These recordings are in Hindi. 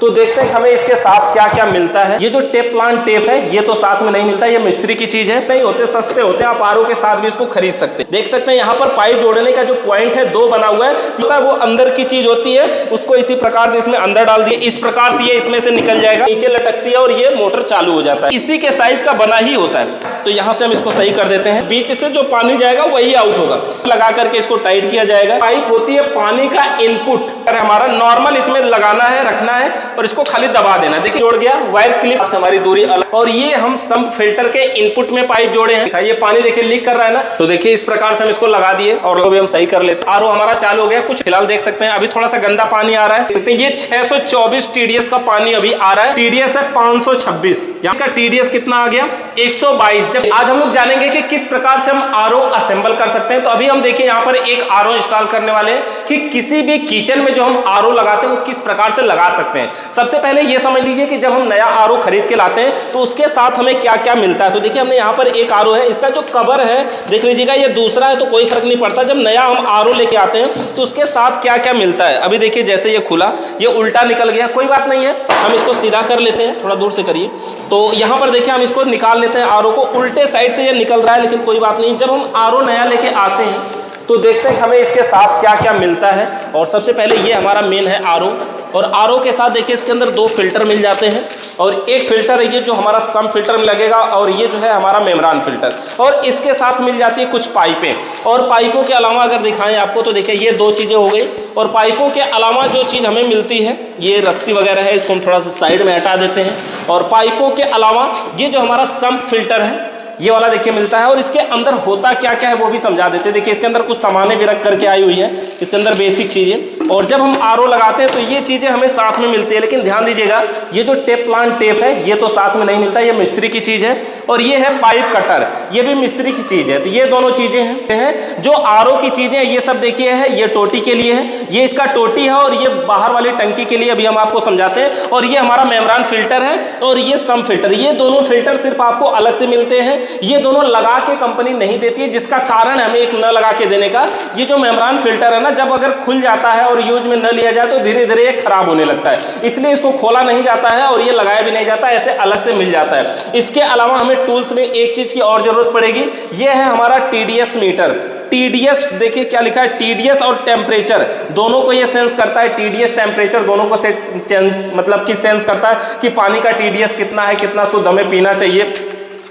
तो देखते हैं हमें इसके साथ क्या क्या मिलता है। ये जो टेप प्लांट टेप है ये तो साथ में नहीं मिलता, ये मिस्त्री की चीज है, नहीं होते सस्ते होते हैं, आप आरओ के साथ भी इसको खरीद सकते हैं। देख सकते हैं यहाँ पर पाइप जोड़ने का जो पॉइंट है 2 बना हुआ है, वो अंदर की चीज होती है, उसको इसी प्रकार से इसमें अंदर डाल दिए, इस प्रकार से ये इसमें से निकल जाएगा, नीचे लटकती है और ये मोटर चालू हो जाता है, इसी के साइज का बना ही होता है। तो यहाँ से हम इसको सही कर देते हैं, बीच से जो पानी जाएगा वही आउट होगा, लगा करके इसको टाइट किया जाएगा। पाइप होती है पानी का इनपुट, हमारा नॉर्मल इसमें लगाना है, रखना है और इसको खाली दबा देना है। देखिए जोड़ गया, वायर क्लिप से हमारी दूरी अलग। और ये हम सम्प फिल्टर के इनपुट में पाइप जोड़े हैं, ये पानी देखिए लीक कर रहा है ना, तो देखिए इस प्रकार से हम इसको लगा दिए और भी हम सही कर लेते हैं। आरओ हमारा चालू हो गया, कुछ फिलहाल देख सकते हैं अभी थोड़ा सा गंदा पानी आ रहा है, सकते हैं ये 624 टीडीएस का पानी अभी आ रहा है, टीडीएस है 526, इसका टीडीएस कितना आ गया 122। जब आज हम लोग जानेंगे कि किस प्रकार से हम आरओ असेंबल कर सकते हैं। तो अभी हम देखिए यहाँ पर एक आरओ इंस्टॉल करने वाले हैं कि किसी भी किचन में जो हम आरओ लगाते हैं वो किस प्रकार से लगा सकते हैं। सबसे पहले ये समझ लीजिए कि जब हम नया आरओ खरीद के लाते हैं तो उसके साथ हमें क्या क्या मिलता है। तो देखिए हमने यहाँ पर एक आरओ है, इसका जो कवर है देख लीजिएगा, ये दूसरा है तो कोई फर्क नहीं पड़ता। जब नया हम आरओ लेके आते हैं तो उसके साथ क्या क्या मिलता है, अभी देखिए जैसे ये खुला, ये उल्टा निकल गया, कोई बात नहीं है, हम इसको सीधा कर लेते हैं, थोड़ा दूर से करिए। तो यहाँ पर देखिए हम इसको निकाल लेते हैं, आरओ को उल्टे साइड से ये निकल रहा है, लेकिन कोई बात नहीं। जब हम आरओ नया लेके आते हैं तो देखते हैं हमें इसके साथ क्या क्या मिलता है। और सबसे पहले ये हमारा मेन है आरओ, और आरओ के साथ देखिए इसके अंदर 2 फिल्टर मिल जाते हैं, और एक फिल्टर है ये जो हमारा सम फिल्टर में लगेगा, और ये जो है हमारा मेम्ब्रेन फिल्टर, और इसके साथ मिल जाती है कुछ पाइपें। और पाइपों के अलावा अगर दिखाएं आपको तो देखिए ये 2 चीज़ें हो गई, और पाइपों के अलावा जो चीज़ हमें मिलती है ये रस्सी वगैरह है, इसको हम थोड़ा सा साइड में हटा देते हैं। और पाइपों के अलावा ये जो हमारा सम फिल्टर है ये वाला देखिए मिलता है, और इसके अंदर होता क्या क्या है वो भी समझा देते हैं। देखिए इसके अंदर कुछ सामानें भी रख करके आई हुई है, इसके अंदर बेसिक चीज़ें। और जब हम आरओ लगाते हैं तो ये चीज़ें हमें साथ में मिलती है, लेकिन ध्यान दीजिएगा ये जो टेप प्लांट टेप है ये तो साथ में नहीं मिलता, ये मिस्त्री की चीज़ है। और ये है पाइप कटर, ये भी मिस्त्री की चीज़ है। तो ये दोनों चीज़ें हैं जो आरओ की चीज़ें हैं, ये सब देखिए है, ये टोटी के लिए है, ये इसका टोटी है, और ये बाहर वाली टंकी के लिए अभी हम आपको समझाते हैं। और ये हमारा मेम्ब्रेन फिल्टर है, और ये सम फिल्टर, ये दोनों फिल्टर सिर्फ आपको अलग से मिलते हैं, ये दोनों लगा के कंपनी नहीं देती है, जिसका कारण हमें एक न लगा के देने का। ये जो मेम्ब्रेन फिल्टर है ना, जब अगर खुल जाता है और यूज में न लिया जाए तो धीरे धीरे ये खराब होने लगता है, इसलिए इसको खोला नहीं जाता है और ये लगाया भी नहीं जाता, ऐसे अलग से मिल जाता है। इसके अलावा हमें टूल्स में एक चीज की और जरूरत पड़ेगी, ये है हमारा टीडीएस मीटर। टीडीएस देखिए क्या लिखा है, टीडीएस और टेम्परेचर दोनों को ये सेंस करता है, टीडीएस टेम्परेचर दोनों को मतलब कि सेंस करता है कि पानी का टीडीएस कितना है, कितना शुद्ध हमें पीना चाहिए।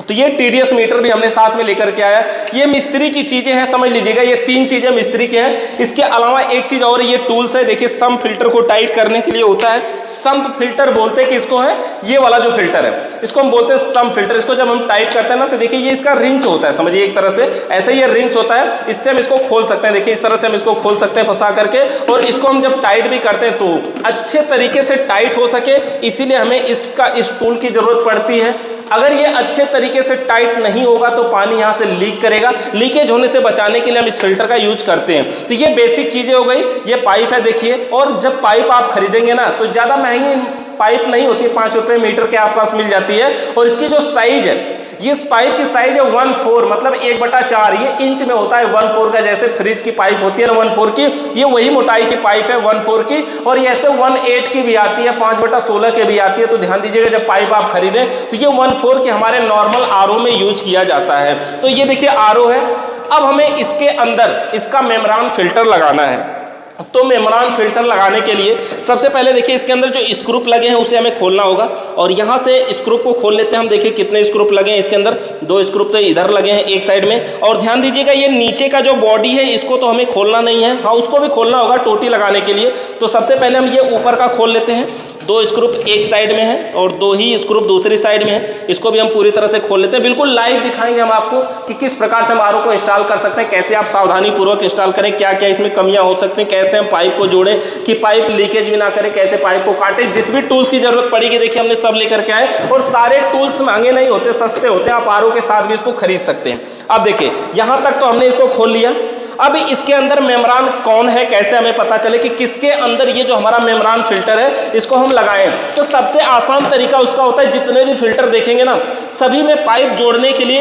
तो ये टीडीएस मीटर भी हमने साथ में लेकर के आया। ये मिस्त्री की चीजें हैं, समझ लीजिएगा ये 3 चीजें मिस्त्री के हैं। इसके अलावा एक चीज और, ये टूल्स है, देखिए सम फिल्टर को टाइट करने के लिए होता है, सम्प फिल्टर बोलते हैं कि इसको है, ये वाला जो फिल्टर है इसको हम बोलते हैं सम फिल्टर। इसको जब हम टाइट करते हैं ना तो देखिए ये इसका रिंच होता है, समझिए एक तरह से ऐसे ये रिंच होता है, इससे हम इसको खोल सकते हैं। देखिए इस तरह से हम इसको खोल सकते हैं फंसा करके, और इसको हम जब टाइट भी करते हैं तो अच्छे तरीके से टाइट हो सके, इसीलिए हमें इस टूल की जरूरत पड़ती है। अगर ये अच्छे तरीके से टाइट नहीं होगा तो पानी यहाँ से लीक करेगा, लीकेज होने से बचाने के लिए हम इस फिल्टर का यूज करते हैं। तो ये बेसिक चीजें हो गई। ये पाइप है देखिए, और जब पाइप आप खरीदेंगे ना तो ज्यादा महंगी पाइप नहीं होती, 5 रुपए मीटर के आसपास मिल जाती है। और इसकी जो साइज है, ये पाइप की साइज है 1/4, मतलब 1/4, ये इंच में होता है 1/4 का, जैसे फ्रिज की पाइप होती है ना 1/4 की, ये वही मोटाई की पाइप है 1/4 की। और ये ऐसे 1/8 की भी आती है, 5/16 की भी आती है। तो ध्यान दीजिएगा जब पाइप आप खरीदें तो ये 1/4 के हमारे नॉर्मल आरओ में यूज किया जाता है। तो ये देखिए आरओ है। अब हमें इसके अंदर इसका मेम्ब्रेन फिल्टर लगाना है। तो मेम्ब्रेन फिल्टर लगाने के लिए सबसे पहले देखिए इसके अंदर जो स्क्रू लगे हैं उसे हमें खोलना होगा, और यहाँ से स्क्रू को खोल लेते हैं हम। देखिए कितने स्क्रू लगे हैं इसके अंदर, 2 स्क्रू तो इधर लगे हैं एक साइड में। और ध्यान दीजिएगा ये नीचे का जो बॉडी है इसको तो हमें खोलना नहीं है, हाँ उसको भी खोलना होगा टोटी लगाने के लिए। तो सबसे पहले हम ये ऊपर का खोल लेते हैं, 2 स्क्रू एक साइड में है और 2 ही स्क्रू दूसरी साइड में है, इसको भी हम पूरी तरह से खोल लेते हैं। बिल्कुल लाइव दिखाएंगे हम आपको कि किस प्रकार से हम आरओ को इंस्टॉल कर सकते हैं, कैसे आप सावधानी पूर्वक इंस्टॉल करें, क्या क्या इसमें कमियां हो सकती हैं, कैसे हम पाइप को जोड़ें कि पाइप लीकेज भी ना करे, कैसे पाइप को काटें। जिस भी टूल्स की जरूरत पड़ेगी देखिए हमने सब लेकर के आए, और सारे टूल्स महंगे नहीं होते, सस्ते होते हैं, आप आरओ के साथ भी इसको खरीद सकते हैं। अब देखिए यहाँ तक तो हमने इसको खोल लिया। अब इसके अंदर मेम्ब्रेन कौन है, कैसे हमें पता चले कि किसके अंदर ये जो हमारा मेम्ब्रेन फिल्टर है इसको हम लगाएं। तो सबसे आसान तरीका उसका होता है, जितने भी फिल्टर देखेंगे ना सभी में पाइप जोड़ने के लिए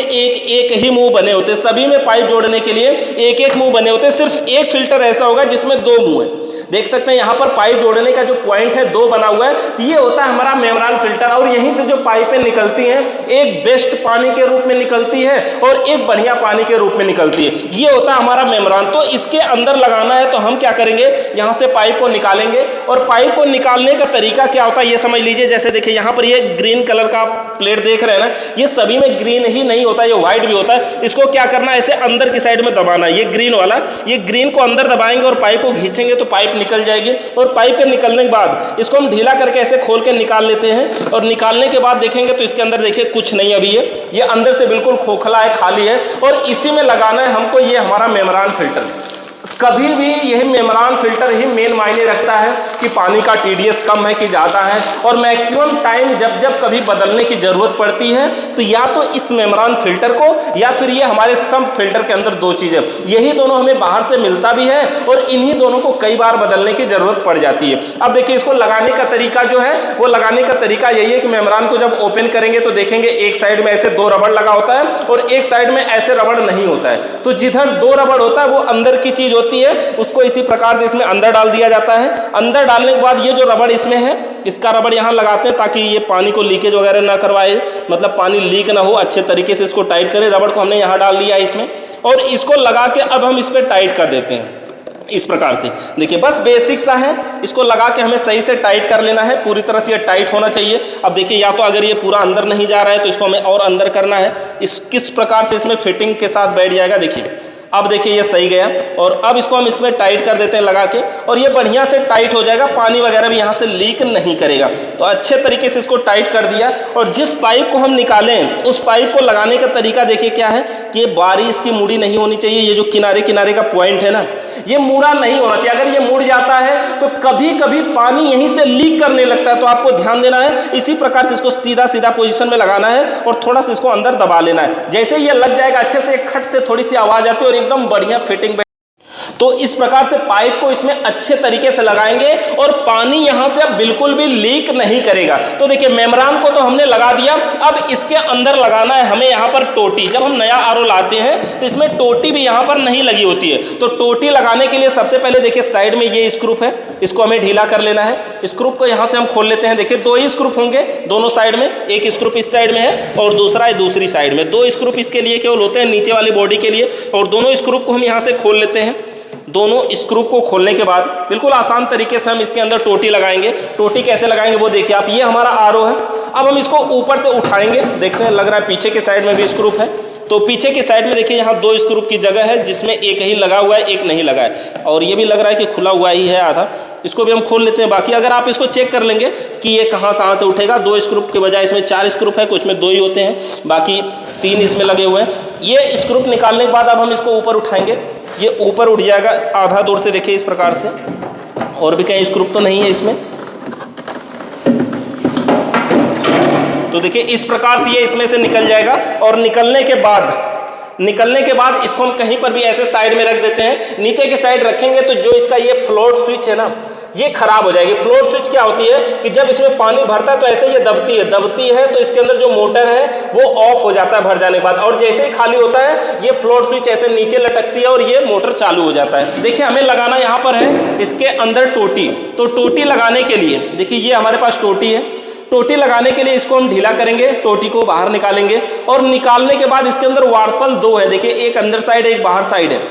एक ही मुंह बने होते हैं, सभी में पाइप जोड़ने के लिए एक मुंह बने होते हैं। सिर्फ एक फिल्टर ऐसा होगा जिसमें 2 मुंह है, देख सकते हैं यहाँ पर पाइप जोड़ने का जो पॉइंट है 2 बना हुआ है, ये होता है हमारा मेम्ब्रेन फिल्टर। और यहीं से जो पाइपें निकलती हैं, एक बेस्ट पानी के रूप में निकलती है और एक बढ़िया पानी के रूप में निकलती है, ये होता है हमारा मेम्ब्रेन। तो इसके अंदर लगाना है तो हम क्या करेंगे, यहाँ से पाइप को निकालेंगे। और पाइप को निकालने का तरीका क्या होता है ये समझ लीजिए। जैसे देखिए यहाँ पर ये ग्रीन कलर का प्लेट देख रहे हैं ना, ये सभी में ग्रीन ही नहीं होता, ये व्हाइट भी होता है। इसको क्या करना है, ऐसे अंदर की साइड में दबाना है, ये ग्रीन वाला, ये ग्रीन को अंदर दबाएंगे और पाइप को खींचेंगे तो पाइप निकल जाएगी। और पाइप के निकलने के बाद इसको हम ढीला करके ऐसे खोल के निकाल लेते हैं। और निकालने के बाद देखेंगे तो इसके अंदर देखिए कुछ नहीं, अभी ये अंदर से बिल्कुल खोखला है, खाली है। और इसी में लगाना है हमको ये हमारा मेम्ब्रेन फिल्टर। कभी भी यह मेम्ब्रेन फिल्टर ही मेन मायने रखता है कि पानी का टीडीएस कम है कि ज़्यादा है। और मैक्सिमम टाइम जब कभी बदलने की ज़रूरत पड़ती है तो या तो इस मेम्ब्रेन फिल्टर को या फिर ये हमारे सम्प फिल्टर के अंदर 2 चीज़ें, यही दोनों हमें बाहर से मिलता भी है और इन्हीं दोनों को कई बार बदलने की ज़रूरत पड़ जाती है। अब देखिए इसको लगाने का तरीका जो है, वो लगाने का तरीका यही है कि मेम्ब्रेन को जब ओपन करेंगे तो देखेंगे एक साइड में ऐसे 2 रबड़ लगा होता है और एक साइड में ऐसे रबड़ नहीं होता है। तो जिधर 2 रबड़ होता है वो अंदर की चीज़ होती है, उसको इसी प्रकार से इसमें अंदर डाल दिया जाता है। अंदर डालने के बाद ये जो रबड़ इसमें है, इसका रबड़ यहाँ लगाते हैं ताकि ये पानी को लीकेज वगैरह ना करवाए, मतलब पानी लीक ना हो, अच्छे तरीके से इसको टाइट करें। रबड़ को हमने यहाँ डाल लिया है इसमें और इसको लगा के अब हम इस पर टाइट कर देते हैं इस प्रकार से। देखिए बस बेसिक सा है, इसको लगा के हमें सही से टाइट कर लेना है, पूरी तरह से ये टाइट होना चाहिए। अब देखिए या तो अगर ये पूरा अंदर नहीं जा रहा है तो इसको हमें और अंदर करना है, इस किस प्रकार से इसमें फिटिंग के साथ बैठ जाएगा। देखिए अब देखिए ये सही गया और अब इसको हम इसमें टाइट कर देते हैं लगा के और ये बढ़िया से टाइट हो जाएगा, पानी वगैरह भी यहाँ से लीक नहीं करेगा। तो अच्छे तरीके से इसको टाइट कर दिया। और जिस पाइप को हम निकालें उस पाइप को लगाने का तरीका देखिए क्या है कि बारी इसकी मुड़ी नहीं होनी चाहिए। ये जो किनारे किनारे का पॉइंट है ना, ये मुड़ा नहीं होना चाहिए। अगर ये मुड़ जाता है तो कभी कभी पानी यहीं से लीक करने लगता है, तो आपको ध्यान देना है। इसी प्रकार से इसको सीधा सीधा पोजीशन में लगाना है और थोड़ा सा इसको अंदर दबा लेना है। जैसे ये लग जाएगा अच्छे से, खट से थोड़ी सी आवाज आती है और एकदम बढ़िया फिटिंग। तो इस प्रकार से पाइप को इसमें अच्छे तरीके से लगाएंगे और पानी यहां से अब बिल्कुल भी लीक नहीं करेगा। तो देखिए मेम्ब्रेन को तो हमने लगा दिया, अब इसके अंदर लगाना है हमें यहाँ पर टोटी। जब हम नया आरओ लाते हैं तो इसमें टोटी भी यहाँ पर नहीं लगी होती है। तो टोटी लगाने के लिए सबसे पहले देखिए साइड में ये स्क्रू है, इसको हमें ढीला कर लेना है। स्क्रू को यहाँ से हम खोल लेते हैं। देखिए 2 ही स्क्रू होंगे दोनों साइड में, एक स्क्रू इस साइड में है और दूसरा है दूसरी साइड में। 2 स्क्रू इसके लिए केवल होते हैं नीचे वाली बॉडी के लिए, और दोनों स्क्रू को हम यहाँ से खोल लेते हैं। दोनों स्क्रू को खोलने के बाद बिल्कुल आसान तरीके से हम इसके अंदर टोटी लगाएंगे। टोटी कैसे लगाएंगे वो देखिए आप, ये हमारा आरओ है। अब हम इसको ऊपर से उठाएंगे, देखते हैं लग रहा है पीछे के साइड में भी स्क्रू है। तो पीछे की साइड में देखिए यहाँ 2 स्क्रू की जगह है जिसमें एक ही लगा हुआ है, एक नहीं लगा है, और ये भी लग रहा है कि खुला हुआ ही है आधा। इसको भी हम खोल लेते हैं। बाकी अगर आप इसको चेक कर लेंगे कि ये कहाँ से उठेगा, 2 स्क्रू के बजाय इसमें 4 स्क्रू है, कुछ में 2 ही होते हैं, बाकी 3 इसमें लगे हुए हैं। ये स्क्रू निकालने के बाद अब हम इसको ऊपर उठाएंगे, ये ऊपर उठ जाएगा आधा दूर से। देखिए इस प्रकार से, और भी कहीं स्क्रू तो नहीं है इसमें। तो देखिए इस प्रकार से ये इसमें से निकल जाएगा। और निकलने के बाद इसको हम कहीं पर भी ऐसे साइड में रख देते हैं। नीचे की साइड रखेंगे तो जो इसका ये फ्लोट स्विच है ना, ये खराब हो जाएगी। फ्लोट स्विच क्या होती है कि जब इसमें पानी भरता है तो ऐसे ये दबती है तो इसके अंदर जो मोटर है वो ऑफ हो जाता है भर जाने के बाद, और जैसे ही खाली होता है ये फ्लोट स्विच ऐसे नीचे लटकती है और ये मोटर चालू हो जाता है। देखिए हमें लगाना यहाँ पर है इसके अंदर टोटी। तो टोटी लगाने के लिए देखिए ये हमारे पास टोटी है। टोटी लगाने के लिए इसको हम ढीला करेंगे, टोटी को बाहर निकालेंगे और निकालने के बाद इसके अंदर वार्सल 2 है। देखिए एक अंदर साइड एक बाहर साइड है,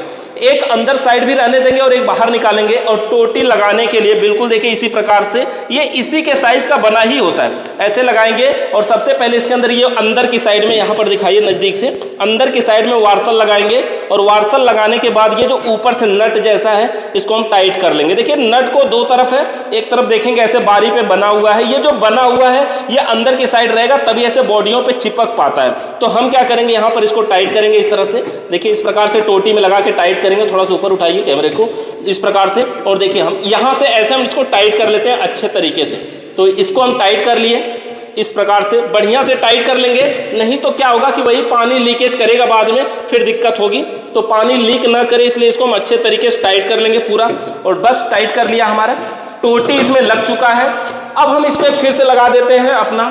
एक अंदर साइड भी रहने देंगे और एक बाहर निकालेंगे। और टोटी लगाने के लिए बिल्कुल देखिए इसी प्रकार से, ये इसी के साइज का बना ही होता है, ऐसे लगाएंगे। और सबसे पहले इसके अंदर ये अंदर की साइड में, यहाँ पर दिखाइए नजदीक से, अंदर की साइड में वार्सल लगाएंगे। और वार्सल लगाने के बाद ये जो ऊपर से नट जैसा है इसको हम टाइट कर लेंगे। देखिए नट को 2 तरफ है, एक तरफ देखेंगे ऐसे बारी पे बना हुआ है, ये जो बना हुआ है ये अंदर की साइड रहेगा, तभी ऐसे बॉडियों पे चिपक पाता है। तो हम क्या करेंगे, यहाँ पर इसको टाइट करेंगे इस तरह से। देखिए इस प्रकार से टोटी में लगा के टाइट करेंगे। थोड़ा सा ऊपर उठाइए कैमरे को इस प्रकार से, और देखिए हम यहाँ से ऐसे हम इसको टाइट कर लेते हैं अच्छे तरीके से। तो इसको हम टाइट कर लिए इस प्रकार से, बढ़िया से टाइट कर लेंगे, नहीं तो क्या होगा कि वही पानी लीकेज करेगा, बाद में फिर दिक्कत होगी। तो पानी लीक ना करे इसलिए इसको हम अच्छे तरीके से टाइट कर लेंगे पूरा। और बस टाइट कर लिया, हमारा टोटी इसमें लग चुका है। अब हम इस पर फिर से लगा देते हैं अपना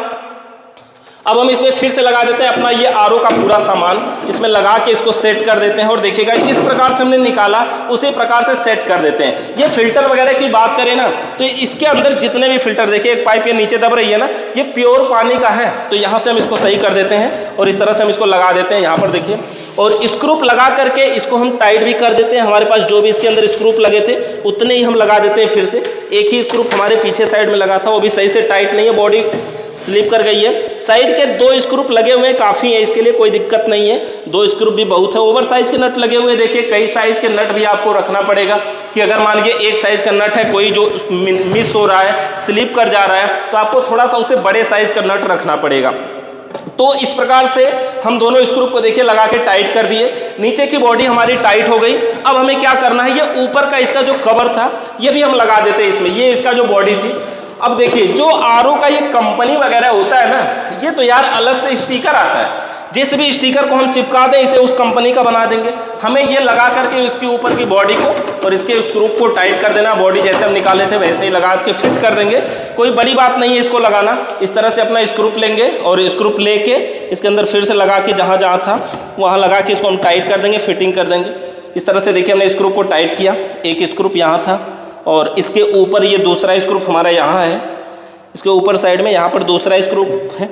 अब हम इसमें फिर से लगा देते हैं अपना ये आरओ का पूरा सामान, इसमें लगा के इसको सेट कर देते हैं और देखिएगा जिस प्रकार से हमने निकाला उसी प्रकार से सेट कर देते हैं। ये फिल्टर वगैरह की बात करें ना तो इसके अंदर जितने भी फिल्टर, देखिए एक पाइप ये नीचे दब रही है ना, ये प्योर पानी का है, तो यहाँ से हम इसको सही कर देते हैं और इस तरह से हम इसको लगा देते हैं यहाँ पर देखिए, और स्क्रूप लगा करके इसको हम टाइट भी कर देते हैं। हमारे पास जो भी इसके अंदर स्क्रूप लगे थे उतने ही हम लगा देते हैं। फिर से एक ही स्क्रूप हमारे पीछे साइड में लगा था, वो भी सही से टाइट नहीं है, बॉडी स्लिप कर गई है। साइड के 2 स्क्रूप लगे हुए हैं, काफ़ी है, इसके लिए कोई दिक्कत नहीं है, 2 स्क्रूप भी बहुत है। ओवर साइज के नट लगे हुए हैं, देखिए कई साइज के नट भी आपको रखना पड़ेगा कि अगर मान लीजिए एक साइज का नट है, कोई जो मिस हो रहा है, स्लिप कर जा रहा है, तो आपको थोड़ा सा उसे बड़े साइज का नट रखना पड़ेगा। तो इस प्रकार से हम दोनों स्क्रू को देखिए लगा के टाइट कर दिए। नीचे की बॉडी हमारी टाइट हो गई। अब हमें क्या करना है, ये ऊपर का इसका जो कवर था ये भी हम लगा देते हैं इसमें, ये इसका जो बॉडी थी। अब देखिए जो आरओ का ये कंपनी वगैरह होता है ना, ये तो यार अलग से स्टिकर आता है, जिस भी स्टिकर को हम चिपका दें इसे उस कंपनी का बना देंगे। हमें ये लगा करके इसके ऊपर की बॉडी को और इसके स्क्रू को टाइट कर देना, बॉडी जैसे हम निकाले थे वैसे ही लगा के फिट कर देंगे, कोई बड़ी बात नहीं है इसको लगाना। इस तरह से अपना स्क्रूप लेंगे और स्क्रूप लेके इसके अंदर फिर से लगा के जहाँ जहाँ था वहाँ लगा के इसको हम टाइट कर देंगे, फिटिंग कर देंगे। इस तरह से देखिए हमने स्क्रूप को टाइट किया, एक स्क्रूप यहाँ था और इसके ऊपर ये दूसरा स्क्रूप हमारा यहाँ है, इसके ऊपर साइड में यहाँ पर दूसरा स्क्रूप है।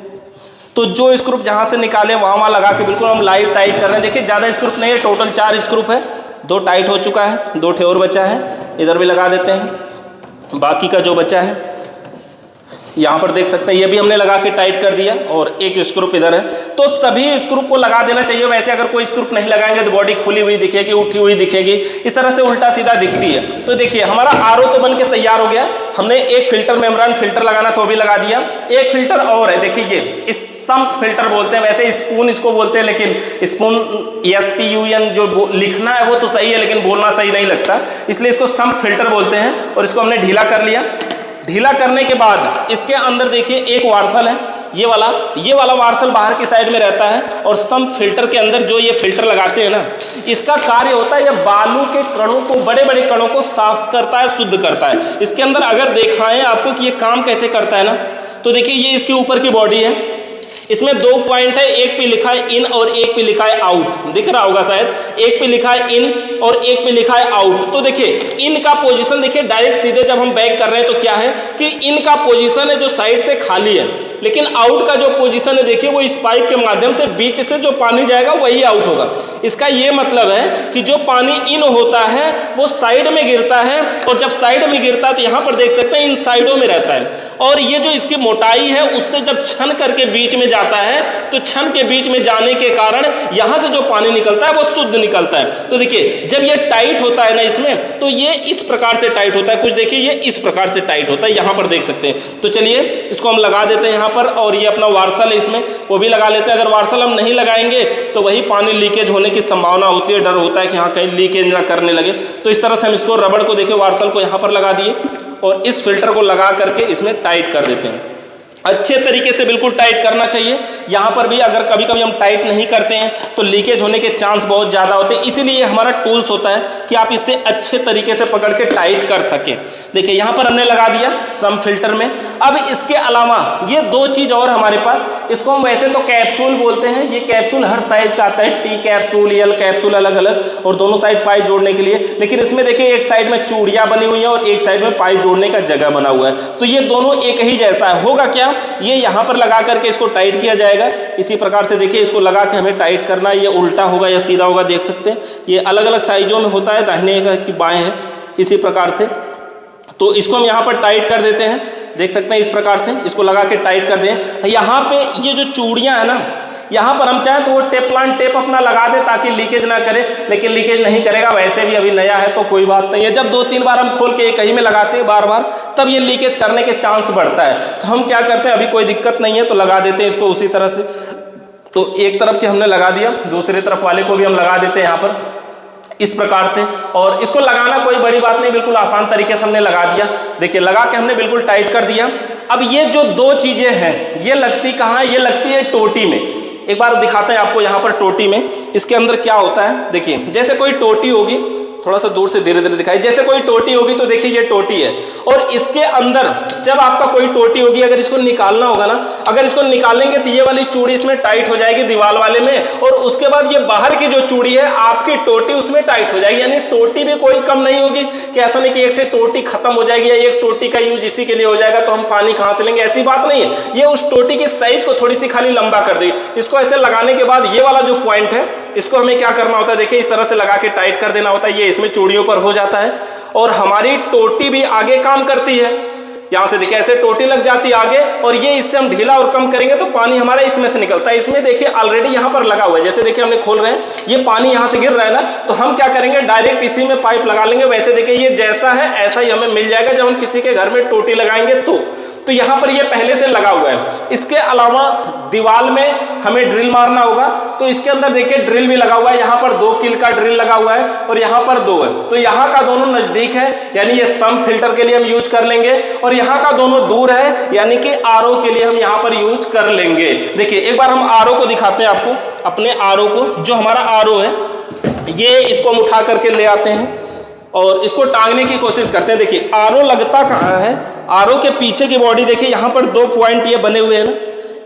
तो जो स्क्रूप जहाँ से निकाले वहाँ लगा के बिल्कुल हम लाइट टाइट कर रहे हैं। देखिए ज़्यादा स्क्रूप नहीं है, टोटल 4 स्क्रूप है, 2 टाइट हो चुका है, 2 ठे और बचा है, इधर भी लगा देते हैं। बाकी का जो बचा है यहाँ पर देख सकते हैं, ये भी हमने लगा के टाइट कर दिया और एक स्क्रूप इधर है। तो सभी स्क्रूप को लगा देना चाहिए। वैसे अगर कोई स्क्रूप नहीं लगाएंगे तो बॉडी खुली हुई दिखेगी, उठी हुई दिखेगी, इस तरह से उल्टा सीधा दिखती है। तो देखिए हमारा आरओ तो बन के तैयार हो गया। हमने एक फिल्टर मेम्ब्रेन फिल्टर लगाना था वो भी लगा दिया। एक फिल्टर और है, देखिए ये इस सम्प फिल्टर बोलते हैं, वैसे स्पून इसको बोलते हैं, लेकिन स्पून SPUN जो लिखना है वो तो सही है लेकिन बोलना सही नहीं लगता, इसलिए इसको सम्प फिल्टर बोलते हैं। और इसको हमने ढीला कर लिया। ढीला करने के बाद इसके अंदर देखिए एक वार्सल है, ये वाला वार्सल बाहर की साइड में रहता है। और सम्प फिल्टर के अंदर जो ये फिल्टर लगाते हैं ना, इसका कार्य होता है ये बालू के कणों को, बड़े बड़े कणों को साफ करता है, शुद्ध करता है। इसके अंदर अगर दिखाएं आपको कि ये काम कैसे करता है ना, तो देखिए ये इसके ऊपर की बॉडी है, इसमें 2 पॉइंट है, एक पे लिखा है इन और एक पे लिखा है आउट, दिख रहा होगा शायद, एक पे लिखा है इन और एक पे लिखा है आउट। तो देखिए इन का पोजीशन देखिए डायरेक्ट सीधे जब हम बैक कर रहे हैं तो क्या है कि इन का पोजीशन है जो साइड से खाली है, लेकिन आउट का जो पोजीशन है देखिए वो इस पाइप के माध्यम से बीच से जो पानी जाएगा वही आउट होगा। इसका ये मतलब है कि जो पानी इन होता है वो साइड में गिरता है, और जब साइड में गिरता है तो यहाँ पर देख सकते हैं इन साइडों में रहता है, और ये जो इसकी मोटाई है उससे जब छन करके बीच में जाता है तो छन के बीच में जाने के कारण यहाँ से जो पानी निकलता है वो शुद्ध निकलता है। तो देखिए जब ये टाइट होता है ना इसमें, तो ये इस प्रकार से टाइट होता है, कुछ देखिए ये इस प्रकार से टाइट होता है, यहाँ पर देख सकते हैं। तो चलिए इसको हम लगा देते हैं यहाँ पर, और ये अपना वार्सल है इसमें वो भी लगा लेते हैं। अगर वार्सल हम नहीं लगाएंगे तो वही पानी लीकेज होने की संभावना होती है, डर होता है कि हाँ कहीं लीकेज ना करने लगे। तो इस तरह से हम इसको रबड़ को देखिए वार्सल को यहाँ पर लगा दिए और इस फिल्टर को लगा करके इसमें टाइट कर देते हैं। अच्छे तरीके से बिल्कुल टाइट करना चाहिए। यहाँ पर भी अगर कभी कभी हम टाइट नहीं करते हैं तो लीकेज होने के चांस बहुत ज़्यादा होते हैं, इसीलिए हमारा टूल्स होता है कि आप इससे अच्छे तरीके से पकड़ के टाइट कर सकें। देखिए यहाँ पर हमने लगा दिया सम फिल्टर में। अब इसके अलावा ये 2 चीज़ और हमारे पास, इसको हम वैसे तो कैप्सूल बोलते हैं, ये कैप्सूल हर साइज का आता है, T कैप्सूल, L कैप्सूल अलग अलग, और दोनों साइड पाइप जोड़ने के लिए। लेकिन इसमें देखिए एक साइड में चूड़ियाँ बनी हुई हैं और एक साइड में पाइप जोड़ने का जगह बना हुआ है, तो ये दोनों एक ही जैसा है। होगा क्या, ये यहाँ पर लगा करके इसको टाइट किया जाएगा। इसी प्रकार से देखिए इसको लगा के हमें टाइट करना है, ये उल्टा होगा या सीधा होगा देख सकते हैं, ये अलग अलग साइजों में होता है, दाहिने का कि बाएं है, इसी प्रकार से। तो इसको हम यहाँ पर टाइट कर देते हैं, देख सकते हैं इस प्रकार से इसको लगा के टाइट कर दें। यहाँ पे ये जो चूड़ियाँ हैं ना, यहाँ पर हम चाहें तो वो टेफ्लॉन टेप अपना लगा दे ताकि लीकेज ना करे, लेकिन लीकेज नहीं करेगा, वैसे भी अभी नया है तो कोई बात नहीं है। जब 2-3 बार हम खोल के एक ही में लगाते हैं बार बार, तब ये लीकेज करने के चांस बढ़ता है। तो हम क्या करते हैं, अभी कोई दिक्कत नहीं है तो लगा देते हैं इसको उसी तरह से। तो एक तरफ के हमने लगा दिया, दूसरी तरफ वाले को भी हम लगा देते हैं यहाँ पर इस प्रकार से। और इसको लगाना कोई बड़ी बात नहीं, बिल्कुल आसान तरीके से हमने लगा दिया। देखिए लगा के हमने बिल्कुल टाइट कर दिया। अब ये जो 2 चीज़ें हैं ये लगती कहाँ है, ये लगती है टोटी में। एक बार दिखाते हैं आपको यहाँ पर टोटी में, इसके अंदर क्या होता है। देखिए जैसे कोई टोटी होगी थोड़ा सा दूर से धीरे धीरे दिखाई, जैसे कोई टोटी होगी तो देखिए ये टोटी है, और इसके अंदर जब आपका कोई टोटी होगी, अगर इसको निकालना होगा ना, अगर इसको निकालेंगे तो ये वाली चूड़ी इसमें टाइट हो जाएगी दीवार वाले में, और उसके बाद ये बाहर की जो चूड़ी है आपकी टोटी उसमें टाइट हो जाएगी, यानी टोटी भी कोई कम नहीं होगी कि ऐसा नहीं कि एक टोटी खत्म हो जाएगी या एक टोटी का यूज इसी के लिए हो जाएगा तो हम पानी कहां से लेंगे, ऐसी बात नहीं है। ये उस टोटी की साइज को थोड़ी सी खाली लंबा कर देगी। इसको ऐसे लगाने के बाद ये वाला जो पॉइंट है इसको हमें क्या करना होता है, देखिए इस तरह से लगा के टाइट कर देना होता है, ये इसमें चूड़ियों पर हो जाता है, और हमारी टोटी भी आगे काम करती है। यहां से देखिए ऐसे टोटी लग जाती है आगे, और ये इससे हम ढीला और कम करेंगे तो पानी हमारा इसमें से निकलता है। इसमें देखिए ऑलरेडी यहां पर लगा हुआ है, जैसे देखिए हमने खोल रहे हैं, ये पानी यहां से गिर रहा है ना, तो हम क्या करेंगे डायरेक्ट इसी में पाइप लगा लेंगे। वैसे देखिए ये जैसा है ऐसा ही हमें मिल जाएगा जब हम किसी के घर में टोटी लगाएंगे तो यहाँ पर ये पहले से लगा हुआ है। इसके अलावा दीवार में हमें ड्रिल मारना होगा, तो इसके अंदर देखिए ड्रिल भी लगा हुआ है, यहाँ पर 2 कील का ड्रिल लगा हुआ है और यहाँ पर 2 है, तो यहाँ का दोनों नजदीक है यानी ये सम्प फिल्टर के लिए हम यूज कर लेंगे, और यहाँ का दोनों दूर है यानी कि आरओ के लिए हम यहाँ पर यूज कर लेंगे। देखिए एक बार हम आरओ को दिखाते हैं आपको, अपने आरओ को, जो हमारा आरओ है ये इसको हम उठा करके ले आते हैं और इसको टांगने की कोशिश करते हैं। देखिए आरओ लगता कहाँ है, आरओ के पीछे की बॉडी देखिए यहाँ पर 2 पॉइंट ये बने हुए हैं ना,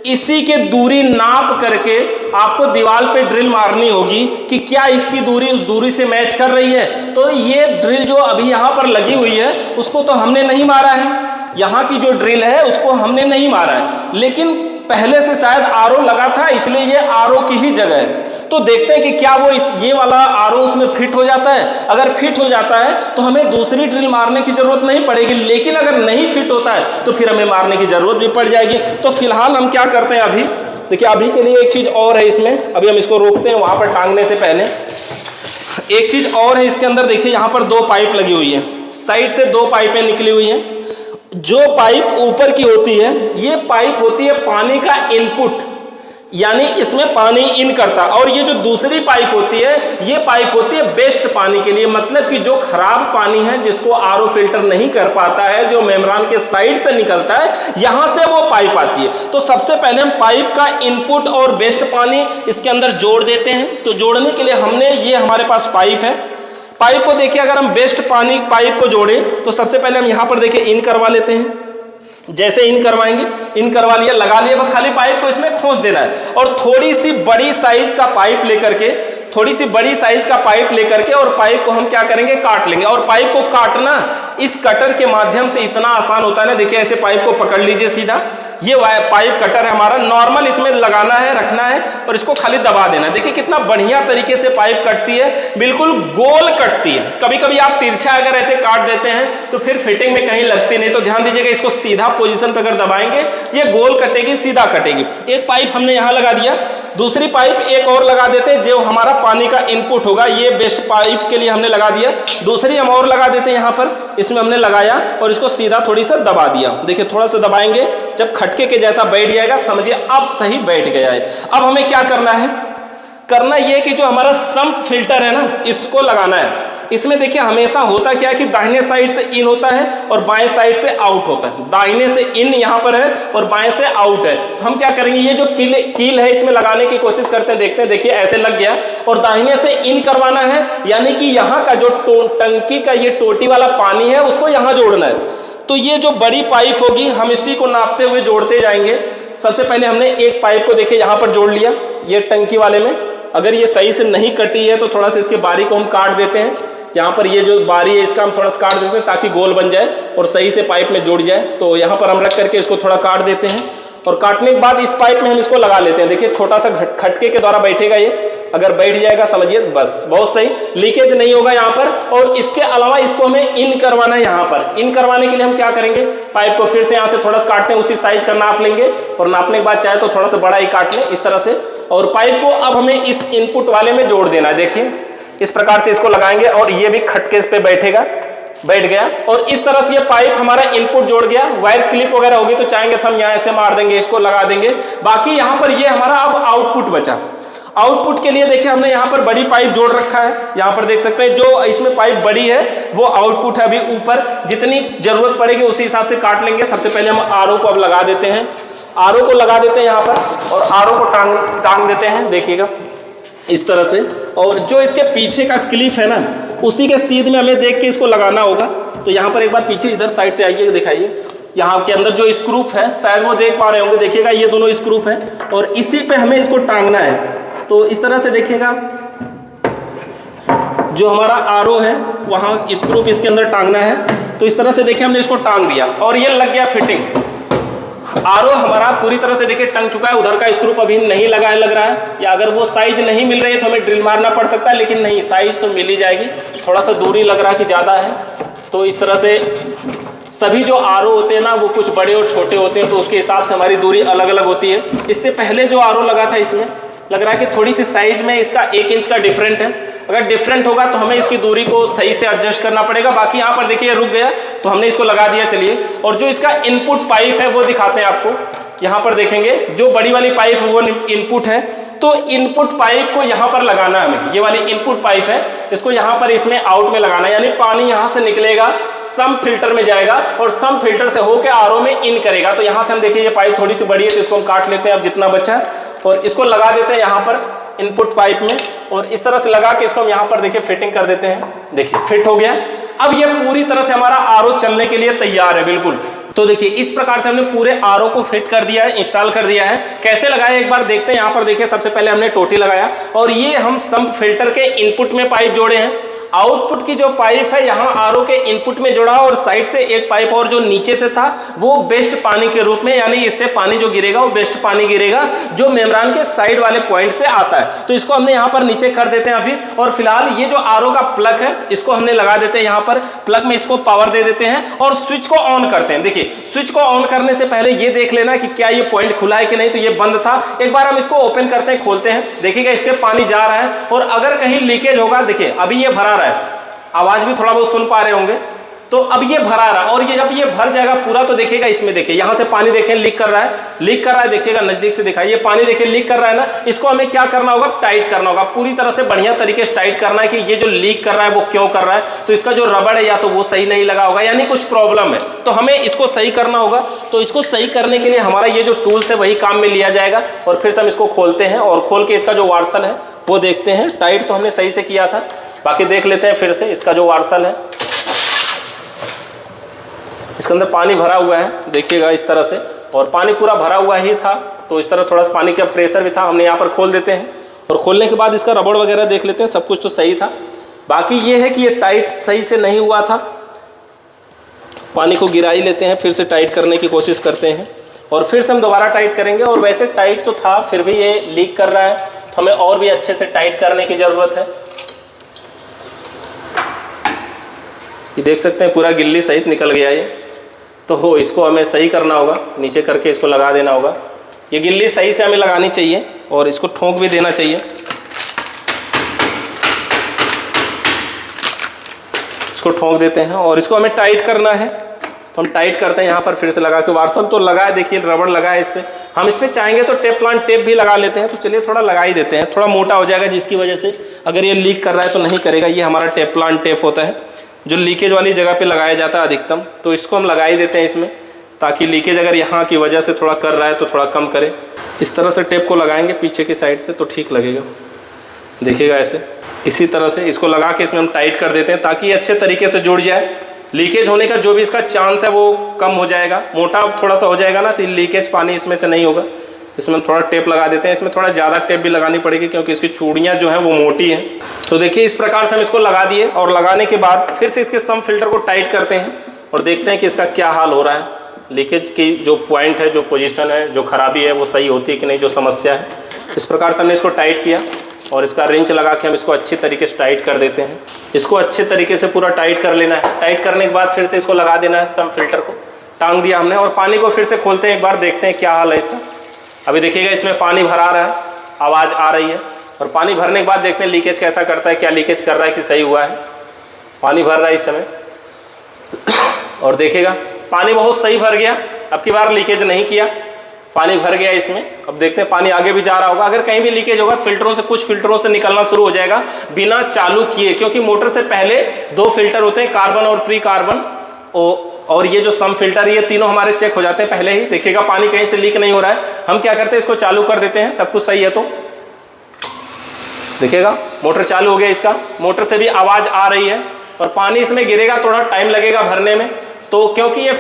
इसी के दूरी नाप करके आपको दीवार पे ड्रिल मारनी होगी कि क्या इसकी दूरी उस दूरी से मैच कर रही है। तो ये ड्रिल जो अभी यहाँ पर लगी हुई है उसको तो हमने नहीं मारा है, यहाँ की जो ड्रिल है उसको हमने नहीं मारा है, लेकिन पहले से शायद आरओ लगा था इसलिए ये आरओ की ही जगह है। तो देखते हैं कि क्या वो ये वाला आरओ उसमें फिट हो जाता है। अगर फिट हो जाता है तो हमें दूसरी ड्रिल मारने की जरूरत नहीं पड़ेगी, लेकिन अगर नहीं फिट होता है तो फिर हमें मारने की जरूरत भी पड़ जाएगी। तो फिलहाल हम क्या करते हैं, अभी देखिए अभी के लिए एक चीज और है इसमें, अभी हम इसको रोकते हैं वहां पर टांगने से पहले। एक चीज और है इसके अंदर, देखिए यहाँ पर 2 पाइप लगी हुई है, साइड से 2 पाइपें निकली हुई हैं। जो पाइप ऊपर की होती है ये पाइप होती है पानी का इनपुट, यानी इसमें पानी इन करता, और ये जो दूसरी पाइप होती है ये पाइप होती है बेस्ट पानी के लिए, मतलब कि जो खराब पानी है जिसको आरओ फिल्टर नहीं कर पाता है, जो मेम्ब्रेन के साइड से निकलता है, यहां से वो पाइप आती है। तो सबसे पहले हम पाइप का इनपुट और बेस्ट पानी इसके अंदर जोड़ देते हैं। तो जोड़ने के लिए हमने ये हमारे पास पाइप है, पाइप को देखिए अगर हम बेस्ट पानी पाइप को जोड़े तो सबसे पहले हम यहाँ पर देखिए इन करवा लेते हैं। जैसे इन करवाएंगे, इन करवा लिया, लगा लिया, बस खाली पाइप को इसमें खोस देना है, और थोड़ी सी बड़ी साइज का पाइप लेकर के, थोड़ी सी बड़ी साइज का पाइप लेकर के, और पाइप को हम क्या करेंगे काट लेंगे। और पाइप को काटना इस कटर के माध्यम से इतना आसान होता है ना, देखिए ऐसे पाइप को पकड़ लीजिए सीधा, ये पाइप कटर है हमारा, नॉर्मल इसमें लगाना है, रखना है और इसको खाली दबा देना है। देखिए कितना बढ़िया तरीके से पाइप कटती है, बिल्कुल गोल कटती है। कभी कभी आप तिरछा अगर ऐसे काट देते हैं तो फिर फिटिंग में कहीं लगती नहीं, तो ध्यान दीजिएगा इसको सीधा पोजीशन पर अगर दबाएंगे ये गोल कटेगी, सीधा कटेगी। एक पाइप हमने यहाँ लगा दिया, दूसरी पाइप एक और लगा देते हैं जो हमारा पानी का इनपुट होगा, ये बेस्ट पाइप के लिए हमने लगा दिया। दूसरी हम और लगा देते हैं यहाँ पर, इसमें हमने लगाया और इसको सीधा थोड़ी सा दबा दिया। देखिए थोड़ा सा दबाएंगे, जब खटके के जैसा बैठ जाएगा समझिए अब सही बैठ गया है। अब हमें क्या करना है, करना यह कि जो हमारा सम्प फिल्टर है ना इसको लगाना है। इसमें देखिए हमेशा होता क्या है कि दाहिने साइड से इन होता है और बाएं साइड से आउट होता है। दाहिने से इन यहाँ पर है और बाएं से आउट है। तो हम क्या करेंगे, ये जो कील है इसमें लगाने की कोशिश करते हैं, देखते हैं, देखिए ऐसे लग गया, और दाहिने से इन करवाना है, यानी कि यहाँ का जो टंकी का ये टोटी वाला पानी है उसको यहाँ जोड़ना है। तो ये जो बड़ी पाइप होगी हम इसी को नापते हुए जोड़ते जाएंगे। सबसे पहले हमने एक पाइप को देखिए यहाँ पर जोड़ लिया, ये टंकी वाले में। अगर ये सही से नहीं कटी है तो थोड़ा सा इसके बारी को हम काट देते हैं, यहाँ पर ये जो बारी है इसका हम थोड़ा सा काट देते हैं ताकि गोल बन जाए और सही से पाइप में जुड़ जाए। तो यहाँ पर हम रख करके इसको थोड़ा काट देते हैं, और काटने के बाद इस पाइप में हम इसको लगा लेते हैं। देखिए छोटा सा खटके के द्वारा बैठेगा, ये अगर बैठ जाएगा समझिए बस बहुत सही, लीकेज नहीं होगा यहाँ पर। और इसके अलावा इसको हमें इन करवाना है। यहाँ पर इन करवाने के लिए हम क्या करेंगे, पाइप को फिर से यहाँ से थोड़ा सा काटते हैं, उसी साइज का नाप लेंगे और नापने के बाद चाहे तो थोड़ा सा बड़ा ही काट लें इस तरह से। और पाइप को अब हमें इस इनपुट वाले में जोड़ देना है। देखिए इस प्रकार से इसको लगाएंगे और ये भी खटके पे बैठेगा, बैठ गया। और इस तरह से ये पाइप हमारा इनपुट जोड़ गया। वायर क्लिप वगैरह होगी तो चाहेंगे तो हम यहाँ ऐसे मार देंगे, इसको लगा देंगे। बाकी यहाँ पर ये हमारा अब आउटपुट बचा। आउटपुट के लिए देखिए हमने यहाँ पर बड़ी पाइप जोड़ रखा है, यहाँ पर देख सकते हैं जो इसमें पाइप बड़ी है वो आउटपुट है। अभी ऊपर जितनी जरूरत पड़ेगी उसी हिसाब से काट लेंगे। सबसे पहले हम आरओ को अब लगा देते हैं, आरओ को लगा देते हैं यहाँ पर, और आरओ को टांग देते हैं। देखिएगा इस तरह से। और जो इसके पीछे का क्लिप है ना, उसी के सीध में हमें देख के इसको लगाना होगा। तो यहाँ पर एक बार पीछे इधर साइड से आइए, दिखाइए। यहाँ के अंदर जो स्क्रूप है, शायद वो देख पा रहे होंगे, देखिएगा ये दोनों स्क्रूप है और इसी पे हमें इसको टांगना है। तो इस तरह से देखिएगा, जो हमारा आरओ है वहाँ स्क्रूप इसके अंदर टांगना है। तो इस तरह से देखिए हमने इसको टांग दिया और ये लग गया फिटिंग। आरओ हमारा पूरी तरह से देखिए टंग चुका है। उधर का स्क्रूप अभी नहीं लगा है, लग रहा है, या अगर वो साइज नहीं मिल रही है तो हमें ड्रिल मारना पड़ सकता है, लेकिन नहीं, साइज तो मिल ही जाएगी। थोड़ा सा दूरी लग रहा है कि ज़्यादा है। तो इस तरह से सभी जो आरओ होते हैं ना, वो कुछ बड़े और छोटे होते हैं, तो उसके हिसाब से हमारी दूरी अलग अलग होती है। इससे पहले जो आरओ लगा था, इसमें लग रहा है कि थोड़ी सी साइज में इसका 1 इंच का डिफरेंट है। अगर डिफरेंट होगा तो हमें इसकी दूरी को सही से एडजस्ट करना पड़ेगा। बाकी यहाँ पर देखिए रुक गया, तो हमने इसको लगा दिया। चलिए, और जो इसका इनपुट पाइप है वो दिखाते हैं आपको। यहाँ पर देखेंगे जो बड़ी वाली पाइप है वो इनपुट है। तो इनपुट पाइप को यहाँ पर लगाना है हमें। ये वाली इनपुट पाइप है, इसको यहाँ पर इसमें आउट में लगाना है, यानी पानी यहाँ से निकलेगा, सम फिल्टर में जाएगा और सम फिल्टर से होकर आरओ में इन करेगा। तो यहाँ से हम देखिए ये पाइप थोड़ी सी बड़ी है, तो इसको हम काट लेते हैं अब जितना बचा है, और इसको लगा देते हैं यहाँ पर इनपुट पाइप में। और इस तरह से लगा के इसको हम यहाँ पर देखिए फिटिंग कर देते हैं। देखिए फिट हो गया। अब ये पूरी तरह से हमारा आरओ चलने के लिए तैयार है, बिल्कुल। तो देखिए इस प्रकार से हमने पूरे आरओ को फिट कर दिया है, इंस्टॉल कर दिया है। कैसे लगाया एक बार देखते हैं। यहाँ पर देखिए सबसे पहले हमने टोटी लगाया और ये हम सम फिल्टर के इनपुट में पाइप जोड़े हैं। आउटपुट की जो पाइप है यहाँ आरओ के इनपुट में जोड़ा और साइड से एक पाइप और जो नीचे से था वो बेस्ट पानी के रूप में, यानी इससे पानी जो गिरेगा वो बेस्ट पानी गिरेगा जो मेम्ब्रेन के साइड वाले पॉइंट से आता है। तो इसको हमने यहाँ पर नीचे कर देते हैं अभी। और फिलहाल ये जो आरओ का प्लग है इसको हमने लगा देते हैं यहाँ पर। प्लग में इसको पावर दे देते हैं और स्विच को ऑन करते हैं। देखिए स्विच को ऑन करने से पहले ये देख लेना कि क्या ये पॉइंट खुला है कि नहीं। तो ये बंद था, एक बार हम इसको ओपन करते हैं, खोलते हैं, देखिएगा इससे पानी जा रहा है। और अगर कहीं लीकेज होगा, देखिए अभी ये भरा रहा है, आवाज भी थोड़ा बहुत सुन पा रहे होंगे। तो अब ये भरा रहा और ये जब ये भर जाएगा पूरा तो देखिएगा इसमें, देखिए यहाँ से पानी देखें लीक कर रहा है, लीक कर रहा है। देखिएगा नजदीक से दिखाइए, पानी देखिए लीक कर रहा है ना। इसको हमें क्या करना होगा, टाइट करना होगा, पूरी तरह से बढ़िया तरीके से टाइट करना है कि ये जो लीक कर रहा है वो क्यों कर रहा है। तो इसका जो रबड़ है या तो वो सही नहीं लगा होगा, यानी कुछ प्रॉब्लम है, तो हमें इसको सही करना होगा। तो इसको सही करने के लिए हमारा ये जो टूल्स है वही काम में लिया जाएगा। और फिर से हम इसको खोलते हैं और खोल के इसका जो वार्सल है वो देखते हैं। टाइट तो हमने सही से किया था, बाकी देख लेते हैं फिर से इसका जो वार्सल है। इसके अंदर पानी भरा हुआ है, देखिएगा इस तरह से, और पानी पूरा भरा हुआ ही था। तो इस तरह थोड़ा सा पानी का प्रेशर भी था। हमने यहाँ पर खोल देते हैं और खोलने के बाद इसका रबड़ वगैरह देख लेते हैं। सब कुछ तो सही था, बाकी ये है कि ये टाइट सही से नहीं हुआ था। पानी को गिरा ही लेते हैं, फिर से टाइट करने की कोशिश करते हैं और फिर से हम दोबारा टाइट करेंगे। और वैसे टाइट तो था, फिर भी ये लीक कर रहा है, तो हमें और भी अच्छे से टाइट करने की ज़रूरत है। ये देख सकते हैं पूरा गिल्ली सहित निकल गया ये। तो हो इसको हमें सही करना होगा, नीचे करके इसको लगा देना होगा। ये गिल्ली सही से हमें लगानी चाहिए और इसको ठोंक भी देना चाहिए। इसको ठोंक देते हैं और इसको हमें टाइट करना है। तो हम टाइट करते हैं यहाँ पर, फिर से लगा के। वार्सल तो लगा है, देखिए रबड़ लगा है इस पर। हम इस पर चाहेंगे तो टेप प्लांट टेप भी लगा लेते हैं। तो चलिए थोड़ा लगा ही देते हैं, थोड़ा मोटा हो जाएगा, जिसकी वजह से अगर ये लीक कर रहा है तो नहीं करेगा। ये हमारा टेप प्लांट टेप होता है जो लीकेज वाली जगह पे लगाया जाता है अधिकतम। तो इसको हम लगा ही देते हैं इसमें, ताकि लीकेज अगर यहाँ की वजह से थोड़ा कर रहा है तो थोड़ा कम करे। इस तरह से टेप को लगाएंगे पीछे की साइड से तो ठीक लगेगा। देखिएगा ऐसे, इसी तरह से इसको लगा के इसमें हम टाइट कर देते हैं ताकि अच्छे तरीके से जुड़ जाए। लीकेज होने का जो भी इसका चांस है वो कम हो जाएगा। मोटा थोड़ा सा हो जाएगा ना, तो लीकेज पानी इसमें से नहीं होगा। इसमें थोड़ा टेप लगा देते हैं। इसमें थोड़ा ज़्यादा टेप भी लगानी पड़ेगी क्योंकि इसकी चूड़ियाँ जो हैं वो मोटी हैं। तो देखिए इस प्रकार से हम इसको लगा दिए और लगाने के बाद फिर से इसके सम फिल्टर को टाइट करते हैं और देखते हैं कि इसका क्या हाल हो रहा है। लीकेज की जो पॉइंट है, जो पोजीशन है, जो खराबी है वो सही होती है कि नहीं, जो समस्या है। इस प्रकार से हमने इसको टाइट किया और इसका रिंच लगा के हम इसको अच्छी तरीके से टाइट कर देते हैं। इसको अच्छे तरीके से पूरा टाइट कर लेना है। टाइट करने के बाद फिर से इसको लगा देना है। सम फिल्टर को टांग दिया हमने और पानी को फिर से खोलते हैं, एक बार देखते हैं क्या हाल है इसका। अभी देखिएगा इसमें पानी भरा रहा है, आवाज़ आ रही है। और पानी भरने के बाद देखते हैं लीकेज कैसा करता है, क्या लीकेज कर रहा है कि सही हुआ है। पानी भर रहा है इस समय और देखिएगा पानी बहुत सही भर गया। अब की बार लीकेज नहीं किया, पानी भर गया इसमें। अब देखते हैं पानी आगे भी जा रहा होगा। अगर कहीं भी लीकेज होगा तो फिल्टरों से, कुछ फिल्टरों से निकलना शुरू हो जाएगा बिना चालू किए, क्योंकि मोटर से पहले 2 फिल्टर होते हैं, कार्बन और प्री कार्बन। और ये जो सम फिल्टर, ये तीनों हमारे चेक हो जाते हैं पहले ही। देखिएगा पानी कहीं से लीक नहीं हो रहा है। हम क्या करते हैं, इसको चालू कर देते हैं, सब कुछ सही है। तो देखिएगा मोटर चालू हो गया, इसका मोटर से भी आवाज़ आ रही है और पानी इसमें गिरेगा, थोड़ा टाइम लगेगा भरने में, तो क्योंकि ये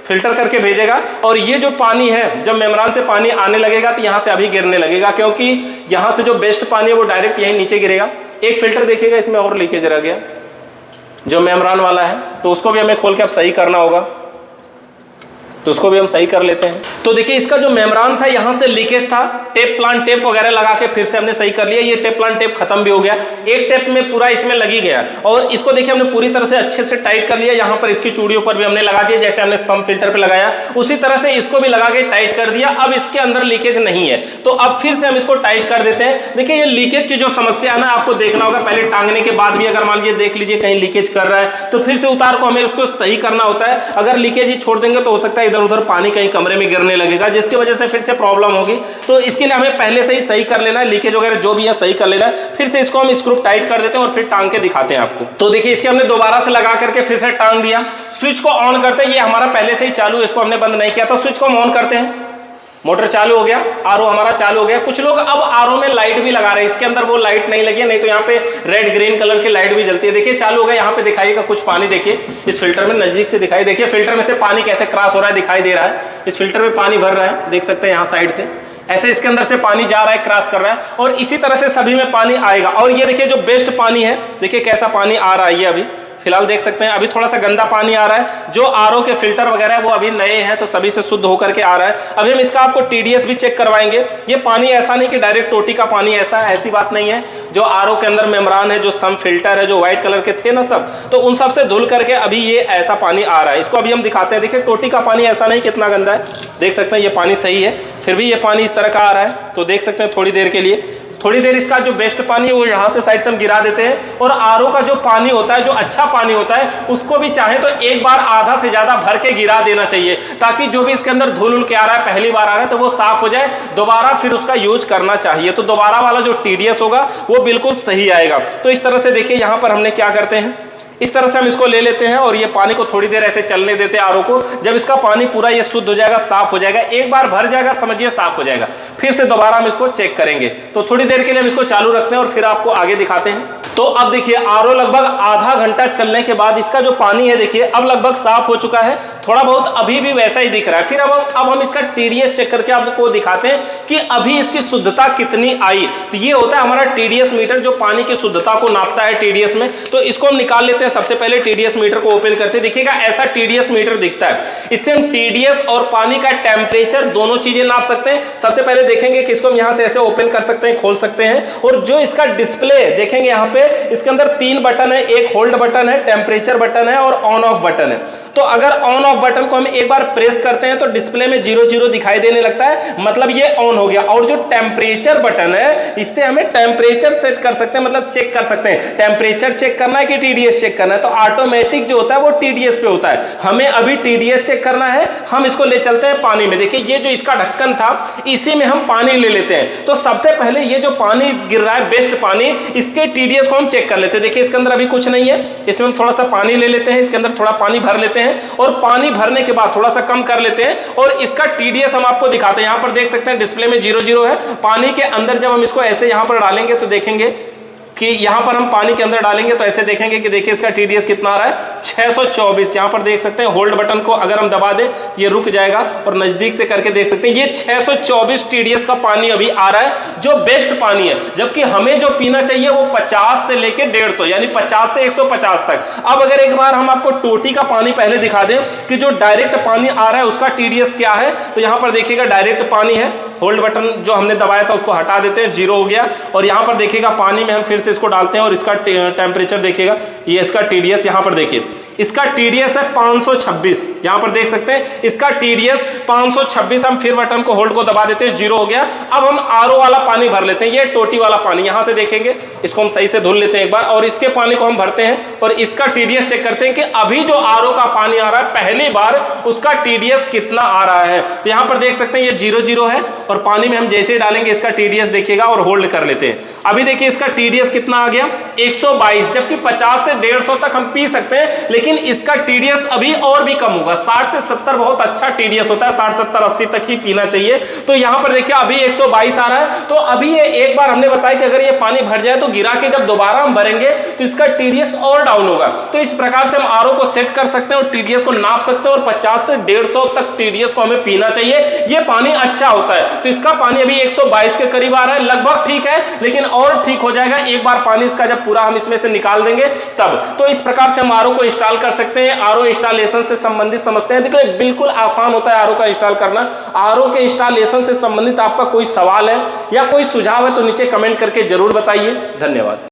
फिल्टर करके भेजेगा। और ये जो पानी है जब मेम्ब्रेन से पानी आने लगेगा तो यहाँ से अभी गिरने लगेगा, क्योंकि यहाँ से जो बेस्ट पानी है वो डायरेक्ट यहीं नीचे गिरेगा। एक फिल्टर देखिएगा इसमें और लीकेज रह गया जो मेम्ब्रेन वाला है, तो उसको भी हमें खोल के अब सही करना होगा, तो उसको भी हम सही कर लेते हैं। तो देखिए इसका जो मेम्ब्रेन था यहाँ से लीकेज था, टेप प्लान टेप वगैरह लगा के फिर से हमने सही कर लिया। ये टेप प्लान टेप खत्म भी हो गया, एक टेप में पूरा इसमें लगी गया और इसको देखिए हमने पूरी तरह से अच्छे से टाइट कर लिया। यहाँ पर इसकी चूड़ियों पर भी हमने लगा दिया, जैसे हमने सम फिल्टर पे लगाया उसी तरह से इसको भी लगा के टाइट कर दिया। अब इसके अंदर लीकेज नहीं है, तो अब फिर से हम इसको टाइट कर देते हैं। देखिए ये लीकेज की जो समस्या है ना आपको देखना होगा, पहले टांगने के बाद भी अगर मान लीजिए देख लीजिए कहीं लीकेज कर रहा है तो फिर से उतार को हमें उसको सही करना होता है। अगर लीकेज ही छोड़ देंगे तो हो सकता है इधर उधर पानी कहीं कमरे में गिरने लगेगा, जिसकी वजह से फिर से प्रॉब्लम होगी। तो इसके लिए हमें पहले से ही सही कर लेना है, लीकेज वगैरह जो भी है सही कर लेना है। फिर से इसको हम स्क्रू टाइट कर देते हैं और फिर टांग के दिखाते हैं आपको। तो देखिए इसके हमने दोबारा से लगा करके फिर से टांग दिया। स्विच को ऑन करते हैं, ये हमारा पहले से ही चालू, इसको हमने बंद नहीं किया था। स्विच को हम ऑन करते हैं, मोटर चालू हो गया, आरओ हमारा चालू हो गया। कुछ लोग अब आरओ में लाइट भी लगा रहे हैं, इसके अंदर वो लाइट नहीं लगी है, नहीं तो यहाँ पे रेड ग्रीन कलर की लाइट भी जलती है। देखिए चालू हो गया, यहाँ पे दिखाइएगा कुछ पानी, देखिए इस फिल्टर में नजदीक से दिखाई, देखिए फिल्टर में से पानी कैसे क्रॉस हो रहा है दिखाई दे रहा है। इस फिल्टर में पानी भर रहा है, देख सकते हैं यहाँ साइड से ऐसे इसके अंदर से पानी जा रहा है, क्रॉस कर रहा है और इसी तरह से सभी में पानी आएगा। और ये देखिए जो बेस्ट पानी है, देखिए कैसा पानी आ रहा है। ये अभी फिलहाल देख सकते हैं, अभी थोड़ा सा गंदा पानी आ रहा है। जो आरओ के फिल्टर वगैरह है वो अभी नए हैं तो सभी से शुद्ध होकर के आ रहा है। अभी हम इसका आपको टीडीएस भी चेक करवाएंगे। ये पानी ऐसा नहीं कि डायरेक्ट टोटी का पानी ऐसी बात नहीं है। जो आरओ के अंदर मेम्ब्रेन है, जो सम फिल्टर है, जो व्हाइट कलर के थे ना सब, तो उन सब से धुल करके अभी ये ऐसा पानी आ रहा है। इसको अभी हम दिखाते हैं। देखिए टोटी का पानी ऐसा नहीं कितना गंदा है, देख सकते हैं ये पानी सही है, फिर भी ये पानी इस तरह का आ रहा है। तो देख सकते हैं थोड़ी देर के लिए, थोड़ी देर इसका जो बेस्ट पानी है वो यहाँ से साइड से हम गिरा देते हैं। और आरओ का जो पानी होता है, जो अच्छा पानी होता है, उसको भी चाहे तो एक बार आधा से ज्यादा भर के गिरा देना चाहिए, ताकि जो भी इसके अंदर धूल के आ रहा है, पहली बार आ रहा है तो वो साफ हो जाए, दोबारा फिर उसका यूज करना चाहिए। तो दोबारा वाला जो टीडीएस होगा वो बिल्कुल सही आएगा। तो इस तरह से देखिए यहाँ पर हमने क्या करते हैं, इस तरह से हम इसको ले लेते हैं और ये पानी को थोड़ी देर ऐसे चलने देते हैं आरओ को। जब इसका पानी पूरा ये शुद्ध हो जाएगा, साफ हो जाएगा, एक बार भर जाएगा समझिए साफ हो जाएगा, फिर से दोबारा हम इसको चेक करेंगे। तो थोड़ी देर के लिए हम इसको चालू रखते हैं और फिर आपको आगे दिखाते हैं। तो अब देखिए आरओ लगभग आधा घंटा चलने के बाद इसका जो पानी है देखिए अब लगभग साफ हो चुका है, थोड़ा बहुत अभी भी वैसा ही दिख रहा है। फिर अब हम इसका टीडीएस चेक करके आपको दिखाते हैं कि अभी इसकी शुद्धता कितनी आई। तो ये होता है हमारा टीडीएस मीटर, जो पानी की शुद्धता को नापता है टीडीएस में। तो इसको हम निकाल लेते हैं। सबसे पहले टीडीएस मीटर को ओपन करते हैं, देखिएगा ऐसा टीडीएस मीटर दिखता है। इससे हम टीडीएस और पानी का टेम्परेचर दोनों चीजें नाप सकते हैं। सबसे पहले देखेंगे कि इसको हम यहां से ऐसे ओपन कर सकते हैं, खोल सकते हैं। और जो इसका डिस्प्ले देखेंगे यहाँ पे, इसके अंदर 3 बटन है, एक होल्ड बटन है, टेम्परेचर बटन है और ऑन ऑफ बटन है। तो अगर ऑन ऑफ बटन को हम एक बार प्रेस करते हैं तो डिस्प्ले में 00 दिखाई देने लगता है, मतलब ये ऑन हो गया। और जो टेम्परेचर बटन है, इससे हमें टेम्परेचर सेट कर सकते हैं, मतलब चेक कर सकते हैं टेम्परेचर चेक करना है कि टीडीएस चेक करना है। तो ऑटोमेटिक जो होता है वो टीडीएस पे होता है। हमें अभी टीडीएस चेक करना है, हम इसको ले चलते हैं पानी में। देखिए ये जो इसका ढक्कन था, इसी में हम पानी ले लेते हैं। तो सबसे पहले ये जो पानी गिर रहा है बेस्ट पानी, इसके टीडीएस को हम चेक कर लेते हैं। देखिए इसके अंदर अभी कुछ नहीं है, इसमें हम थोड़ा सा पानी ले लेते हैं, इसके अंदर थोड़ा पानी भर लेते हैं और पानी भरने के बाद थोड़ा सा कम कर लेते हैं और इसका टीडीएस हम आपको दिखाते हैं। यहां पर देख सकते हैं डिस्प्ले में 00 है। पानी के अंदर जब हम इसको ऐसे यहां पर डालेंगे तो देखेंगे कि यहां पर हम पानी के अंदर डालेंगे तो ऐसे देखेंगे कि देखिए इसका टीडीएस कितना आ रहा है, 624। यहां पर देख सकते हैं होल्ड बटन को अगर हम दबा दें ये रुक जाएगा और नजदीक से करके देख सकते हैं ये 624 टीडीएस का पानी अभी आ रहा है, जो बेस्ट पानी है। जबकि हमें जो पीना चाहिए वो 50 से लेके 150, यानी 50 से 150 तक। अब अगर एक बार हम आपको टोटी का पानी पहले दिखा दें कि जो डायरेक्ट पानी आ रहा है उसका टीडीएस क्या है, तो यहां पर देखिएगा डायरेक्ट पानी है, होल्ड बटन जो हमने दबाया था उसको हटा देते हैं, 0 हो गया। और यहां पर देखिएगा पानी में हम फिर से इसको डालते हैं और इसका टेम्परेचर देखिएगा, ये इसका टीडीएस यहां पर देखिए, इसका टीडीएस है 526। यहां पर देख सकते हैं इसका टीडीएस 526। हम फिर बटन को होल्ड को दबा देते हैं, 0 हो गया। अब हम आरओ वाला पानी भर लेते हैं, ये टोटी वाला पानी यहां से देखेंगे, इसको हम सही से धुल लेते हैं एक बार और इसके पानी को हम भरते हैं और इसका टीडीएस चेक करते हैं कि अभी जो आरओ का पानी आ रहा है पहली बार उसका टीडीएस कितना आ रहा है। तो यहां पर देख सकते हैं ये 00 है और पानी में हम जैसे ही डालेंगे इसका टीडीएस देखिएगा और होल्ड कर लेते हैं। अभी देखिए इसका टीडीएस कितना आ गया, 122। जबकि 50 से 150 तक हम पी सकते हैं, लेकिन लेकिन इसका टीडीएस अभी और भी कम होगा। 60 से 70 बहुत अच्छा टीडीएस होता है, 60 70 80 तक ही पीना चाहिए। तो यहां पर देखिए अभी 122 आ रहा है। तो अभी ये एक बार हमने बताया कि अगर ये पानी भर जाए तो गिरा के जब दोबारा हम भरेंगे तो इसका टीडीएस और डाउन होगा। तो इस प्रकार से हम आरओ को सेट कर सकते हैं और टीडीएस को नाप सकते हैं और 50 से 150 तक टीडीएस को हमें पीना चाहिए। ये पानी अच्छा होता है। तो इसका पानी अभी 122 के करीब आ रहा है, लगभग ठीक है, लेकिन और ठीक हो जाएगा एक बार पानी इसका जब पूरा हम इसमें से निकाल देंगे तब। तो इस प्रकार से हम आरओ को इंस्टॉल कर सकते हैं। आरओ इंस्टॉलेशन से संबंधित समस्याएं देखो बिल्कुल आसान होता है आरओ का इंस्टॉल करना। आरओ के इंस्टॉलेशन से संबंधित आपका कोई सवाल है या कोई सुझाव है तो नीचे कमेंट करके जरूर बताइए। धन्यवाद।